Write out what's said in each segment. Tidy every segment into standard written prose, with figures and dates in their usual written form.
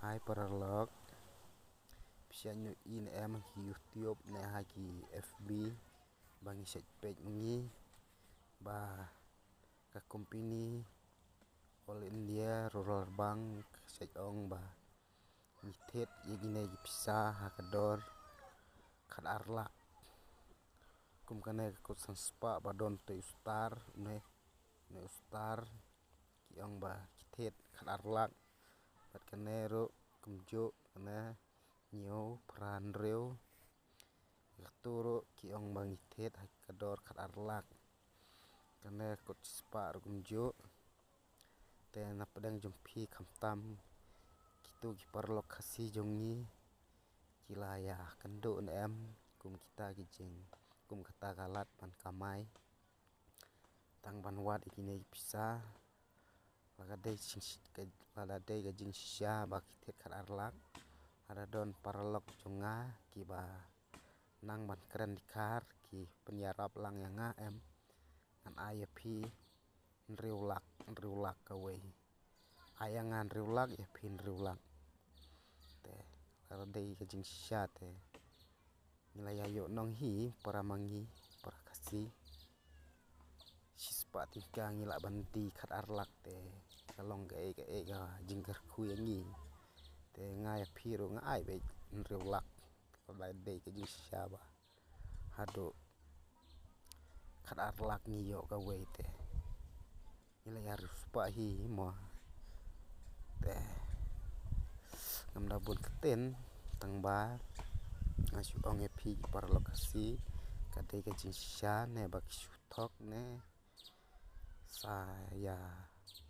Hai paralog Pisanyo in em ki YouTube ne ha ki FB bang set page mengi ba ka company All India Rural Bank set ong ba ni thet yegine pisa ha kador khat arlak kum kane ko sanspa ba don te ustar ne ustar ki ong ba ki thet khat arlak bat kanero kumjo kana nyo pran reu gaturo ki ong bang thet kador khat arlak kana kot spa kumjo te na pedang jumpi khamtam kitu ki parlok khasi jongi kilaya kando em kum kita kijing kum kata galat pan kamai tang banwat ikine pisa lagade gajing sya ba kithet khat arlak ada don paralok jonga ki ba nang ban kren dikar ki penyarap lang yanga em an IFP riulak kawe ayangan riulak ya pin riulak te lagade gajing sya te nilayayo nong hi para mangi para kasi sispa tika ngila bandi khat arlak te kalong ga jingkar khu yangi te ngai phiru ngai be riulak ba dei ke jing syaba hado khat arlak ni yo ka we te ngila yar spa hi mo te ngamda bun keten tang ba asu ong e phi par lokasi ka dei ke jing sya ne ba thok ne saya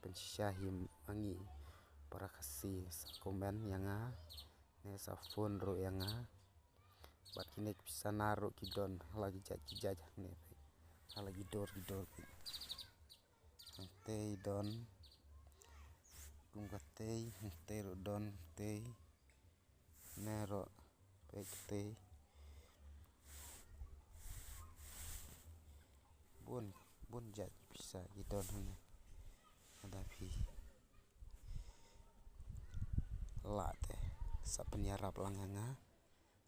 pensyahim angi para kasi sa komen yanga ne sa phone ro yanga bat kine bisa naro kidon lagi jajah ne lagi dor ante don kum katei ante ro don te nero pekte bun jaj bisa kidon ada pi late sa penyarap langanga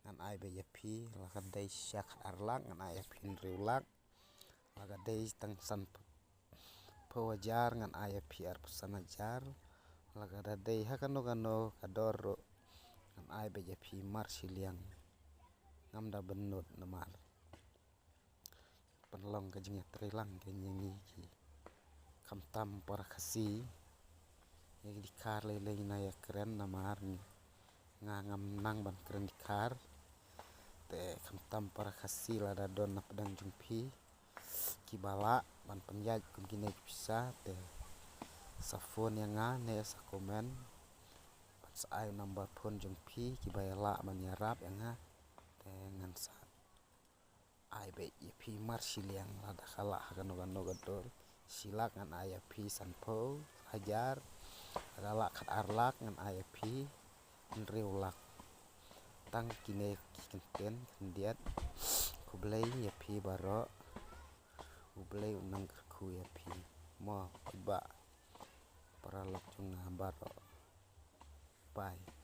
ngan ai be yapi lakadai syak arlak ngan ai pin riulak lakadai tang san pawajar ngan ai pi ar pesanajar lakadai hakano kador ngan ai be yapi mar siliang ngamda benut namar penlong kajing trilang kenyengi ki khamtam para khasi ye dikar le na ya kren namar ngam nang ban kren dikar te khamtam para khasi lada don na pedang jumpi ki bala ban penyaj kum kine bisa te sa phone yanga ne sa komen bat sa ai number phone jumpi ki bayala man yarap yanga te ngan sa ai be pi mar siliang lada khala kano gador silak ngan ai pi sanpo hajar agala khat arlak ngan ai pi riulak tang kine kinten kendiat kublai ya pi baro kublai unang khu ya pi mo ba paralok jung baro bye